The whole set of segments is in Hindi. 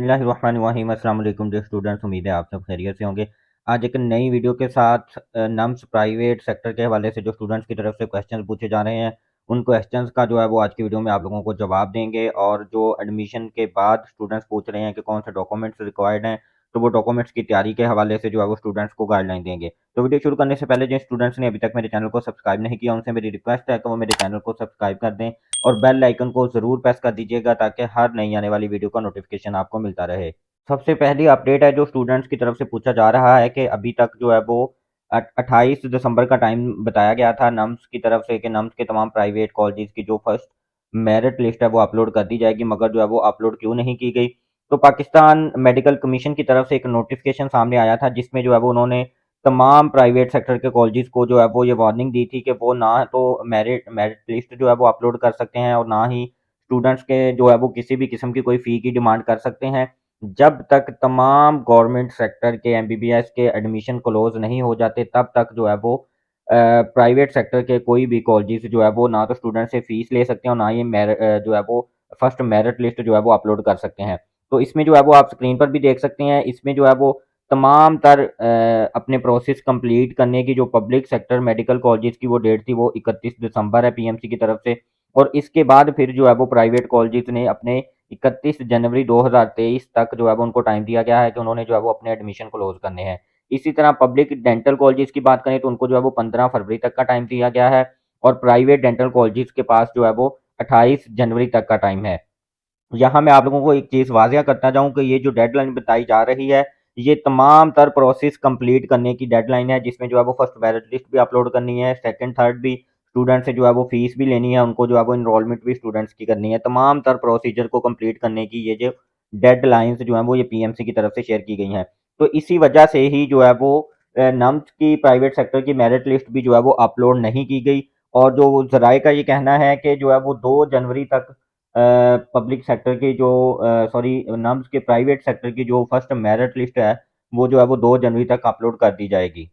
बिस्मिल्लाहिर्रहमानिर्रहीम। अस्सलाम वालेकुम डियर स्टूडेंट्स, उम्मीद है आप सब खैरियत से होंगे। आज एक नई वीडियो के साथ नम्स प्राइवेट सेक्टर के हवाले से जो स्टूडेंट्स की तरफ से क्वेश्चंस पूछे जा रहे हैं, उन क्वेश्चंस का जो है वो आज की वीडियो में आप लोगों को जवाब देंगे। और जो एडमिशन के बाद स्टूडेंट्स पूछ रहे हैं कि कौन से डॉक्यूमेंट्स रिक्वायर्ड हैं, तो वो डॉक्यूमेंट्स की तैयारी के हवाले से जो है वो स्टूडेंट्स को गाइडलाइन देंगे। तो वीडियो शुरू करने से पहले जिन स्टूडेंट्स ने अभी तक मेरे चैनल को सब्सक्राइब नहीं किया, उनसे मेरी रिक्वेस्ट है कि वो मेरे चैनल को सब्सक्राइब कर दें और बेल आइकन को ज़रूर प्रेस कर दीजिएगा ताकि हर नई आने वाली वीडियो का नोटिफिकेशन आपको मिलता रहे। सबसे पहली अपडेट है जो स्टूडेंट्स की तरफ से पूछा जा रहा है कि अभी तक जो है वो 28 दिसंबर का टाइम बताया गया था नम्स की तरफ से कि नम्स के तमाम प्राइवेट कॉलेजेस की जो फर्स्ट मेरिट लिस्ट है वो अपलोड कर दी जाएगी, मगर जो है वो अपलोड क्यों नहीं की गई। तो पाकिस्तान मेडिकल कमीशन की तरफ से एक नोटिफिकेशन सामने आया था जिसमें जो है वो उन्होंने तमाम प्राइवेट सेक्टर के कॉलेजेस को जो है वो ये वार्निंग दी थी कि वो ना तो मेरिट मेरिट लिस्ट जो है वो अपलोड कर सकते हैं और ना ही स्टूडेंट्स के जो है वो किसी भी किस्म की कोई फ़ी की डिमांड कर सकते हैं जब तक तमाम गवर्नमेंट सेक्टर के एमबीबीएस के एडमिशन क्लोज नहीं हो जाते, तब तक जो है वो प्राइवेट सेक्टर के कोई भी कॉलेजेस जो है वो ना तो स्टूडेंट से फीस ले सकते हैं और ना ही जो है वो फर्स्ट मेरिट लिस्ट जो है वो अपलोड कर सकते हैं। तो इसमें जो है वो आप स्क्रीन पर भी देख सकते हैं, इसमें जो है वो तमाम तर अपने प्रोसेस कंप्लीट करने की जो पब्लिक सेक्टर मेडिकल कॉलेजेस की वो डेट थी वो 31 दिसंबर है पीएमसी की तरफ से। और इसके बाद फिर जो है वो प्राइवेट कॉलेजेस ने अपने 31 जनवरी 2023 तक जो है वो उनको टाइम दिया गया है कि उन्होंने जो है वो अपने एडमिशन क्लोज करने हैं। इसी तरह पब्लिक डेंटल कॉलेजेस की बात करें तो उनको जो है वो 15 फरवरी तक का टाइम दिया गया है और प्राइवेट डेंटल कॉलेजेस के पास जो है वो 28 जनवरी तक का टाइम है। यहाँ मैं आप लोगों को एक चीज़ वाज़िया करता जाऊँ कि ये जो डेडलाइन बताई जा रही है, ये तमाम तर प्रोसेस कंप्लीट करने की डेडलाइन है, जिसमें जो है वो फर्स्ट मेरिट लिस्ट भी अपलोड करनी है, सेकंड, थर्ड भी स्टूडेंट से जो है वो फीस भी लेनी है, उनको जो है वो एनरोलमेंट भी स्टूडेंट्स की करनी है। तमाम तर प्रोसीजर को कंप्लीट करने की ये जो डेडलाइन्स जो हैं वो ये पीएमसी की तरफ से शेयर की गई हैं। तो इसी वजह से ही जो है वो नम्स की प्राइवेट सेक्टर की मेरिट लिस्ट भी जो है वो अपलोड नहीं की गई। और जो ज़राए का ये कहना है कि जो है वो 2 जनवरी तक पब्लिक सेक्टर की जो सॉरी नम्स के प्राइवेट सेक्टर की जो फर्स्ट मेरिट लिस्ट है, वो जो है वो 2 जनवरी तक अपलोड कर दी जाएगी।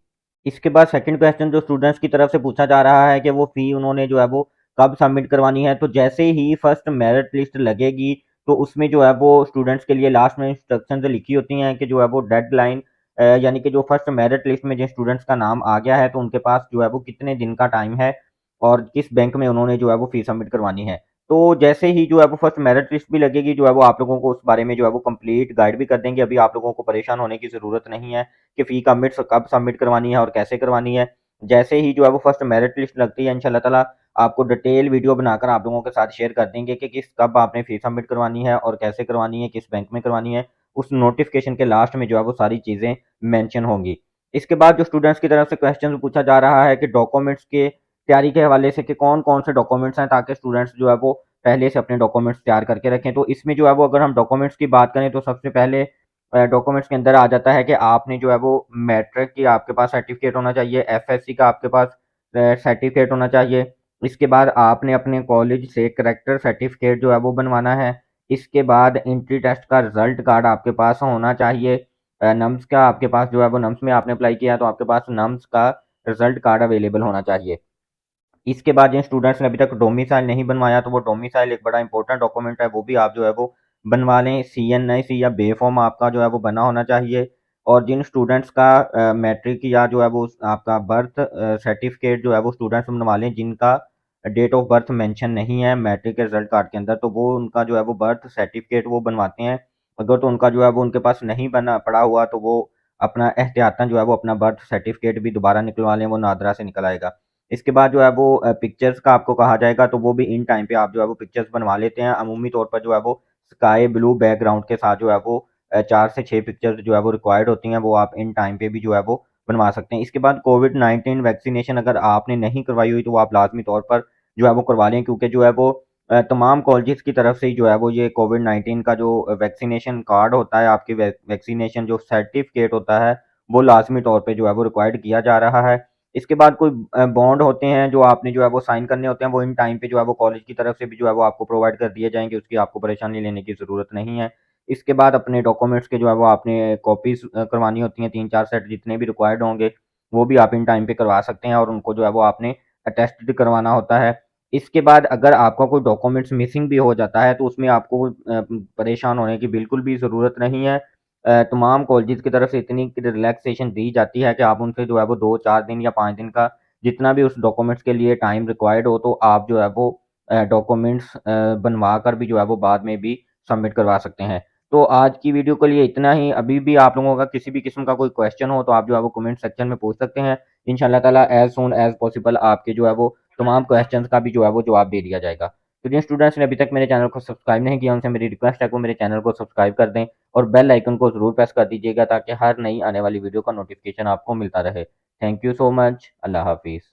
इसके बाद सेकंड क्वेश्चन जो स्टूडेंट्स की तरफ से पूछा जा रहा है कि वो फ़ी उन्होंने जो है वो कब सबमिट करवानी है। तो जैसे ही फर्स्ट मेरिट लिस्ट लगेगी, तो उसमें जो है वो स्टूडेंट्स के लिए लास्ट में इंस्ट्रक्शंस लिखी होती हैं कि जो है वो डेडलाइन यानी कि जो फर्स्ट मेरिट लिस्ट में जिन स्टूडेंट्स का नाम आ गया है, तो उनके पास जो है वो कितने दिन का टाइम है और किस बैंक में उन्होंने जो है वो फ़ी सबमिट करवानी है। तो जैसे ही जो है वो फर्स्ट मेरिट लिस्ट भी लगेगी, जो है वो आप लोगों को उस बारे में जो है वो कंप्लीट गाइड भी कर देंगे। अभी आप लोगों को परेशान होने की ज़रूरत नहीं है कि फ़ी कब सबमिट करवानी है और कैसे करवानी है। जैसे ही जो है वो फर्स्ट मेरिट लिस्ट लगती है, इंशाल्लाह ताला आपको डिटेल वीडियो बनाकर आप लोगों के साथ शेयर कर देंगे कि कब आपने फ़ी सबमिट करवानी है और कैसे करवानी है, किस बैंक में करवानी है। उस नोटिफ़िकेशन के लास्ट में जो है वो सारी चीज़ें मेंशन होंगी। इसके बाद जो स्टूडेंट्स की तरफ से क्वेश्चन पूछा जा रहा है कि डॉक्यूमेंट्स के तैयारी के हवाले से कि कौन-कौन से डॉक्यूमेंट्स हैं ताकि स्टूडेंट्स जो है वो पहले से अपने डॉक्यूमेंट्स तैयार करके रखें। तो इसमें जो है वो अगर हम डॉक्यूमेंट्स की बात करें तो सबसे पहले डॉक्यूमेंट्स के अंदर आ जाता है कि आपने जो है वो मैट्रिक की आपके पास सर्टिफिकेट होना चाहिए, एफएससी का आपके पास सर्टिफिकेट होना चाहिए। इसके बाद आपने अपने कॉलेज से करैक्टर सर्टिफिकेट जो है वो बनवाना है। इसके बाद एंट्री टेस्ट का रिजल्ट कार्ड आपके पास होना चाहिए। नम्स का आपके पास जो है वो नम्स में आपने अप्लाई किया तो आपके पास नम्स का रिजल्ट कार्ड अवेलेबल होना चाहिए। इसके बाद जिन स्टूडेंट्स ने अभी तक डोमिसाइल नहीं बनवाया तो वो डोमिसाइल एक बड़ा इंपॉर्टेंट डॉक्यूमेंट है, वो भी आप जो है वो बनवा लें। सीएनआईसी या बे फॉर्म आपका जो है वो बना होना चाहिए। और जिन स्टूडेंट्स का मैट्रिक या जो है वो आपका बर्थ सर्टिफिकेट जो है वो स्टूडेंट्स बनवा लें जिनका डेट ऑफ बर्थ मेंशन नहीं है मैट्रिक के रिजल्ट कार्ड के अंदर, तो वो उनका जो है वो बर्थ सर्टिफिकेट वो बनवाते हैं। अगर तो उनका जो है वो उनके पास नहीं बना पड़ा हुआ तो वो अपना एहतियातन जो है वो अपना बर्थ सर्टिफिकेट भी दोबारा निकलवा लें, वो नादरा से निकल आएगा। इसके बाद जो है वो पिक्चर्स का आपको कहा जाएगा तो वो भी इन टाइम पे आप जो है वो पिक्चर्स बनवा लेते हैं। अमूमी तौर पर जो है वो स्काई ब्लू बैकग्राउंड के साथ जो है वो 4 से 6 पिक्चर्स जो है वो रिक्वायर्ड होती हैं, वो आप इन टाइम पे भी जो है वो बनवा सकते हैं। इसके बाद कोविड-19 वैक्सीनेशन अगर आपने नहीं करवाई हुई तो वो आप लाज़मी तौर पर जो है वो करवा लें, क्योंकि जो है वो तमाम कॉलेजेस की तरफ से ही जो है वो ये कोविड-19 का जो वैक्सीनेशन कार्ड होता है, आपकी वैक्सीनेशन जो सर्टिफिकेट होता है, वो लाज़मी तौर पे जो है वो रिक्वायर्ड किया जा रहा है। इसके बाद कोई बॉन्ड होते हैं जो आपने जो है वो साइन करने होते हैं, वो इन टाइम पे जो है वो कॉलेज की तरफ से भी जो है वो आपको प्रोवाइड कर दिए जाएँगे, उसकी आपको परेशानी लेने की ज़रूरत नहीं है। इसके बाद अपने डॉक्यूमेंट्स के जो है वो आपने कॉपीज़ करवानी होती हैं, 3-4 सेट जितने भी रिक्वायर्ड होंगे, वो भी आप इन टाइम पे करवा सकते हैं और उनको जो है वो आपने अटेस्टेड करवाना होता है। इसके बाद अगर आपका कोई डॉक्यूमेंट्स मिसिंग भी हो जाता है तो उसमें आपको परेशान होने की बिल्कुल भी ज़रूरत नहीं है। तमाम कॉलेजेस की तरफ से इतनी रिलैक्सेशन दी जाती है कि आप उनसे जो है वो 2-4 दिन या 5 दिन का जितना भी उस डॉक्यूमेंट्स के लिए टाइम रिक्वायर्ड हो, तो आप जो है वो डॉक्यूमेंट्स बनवा कर भी जो है वो बाद में भी सबमिट करवा सकते हैं। तो आज की वीडियो के लिए इतना ही। अभी भी आप लोगों का किसी भी किस्म का कोई क्वेश्चन हो तो आप जो है वो कमेंट सेक्शन में पूछ सकते हैं। इंशाल्लाह ताला एज़ सून एज़ पॉसिबल आपके जो है वो तमाम क्वेश्चंस का भी जो है वो जवाब दे दिया जाएगा। तो जिन स्टूडेंट्स ने अभी तक मेरे चैनल को सब्सक्राइब नहीं किया, उनसे मेरी रिक्वेस्ट है कि वो मेरे चैनल को सब्सक्राइब कर दें और बेल आइकन को ज़रूर प्रेस कर दीजिएगा ताकि हर नई आने वाली वीडियो का नोटिफिकेशन आपको मिलता रहे। Thank you so much. अल्लाह हाफ़िज़।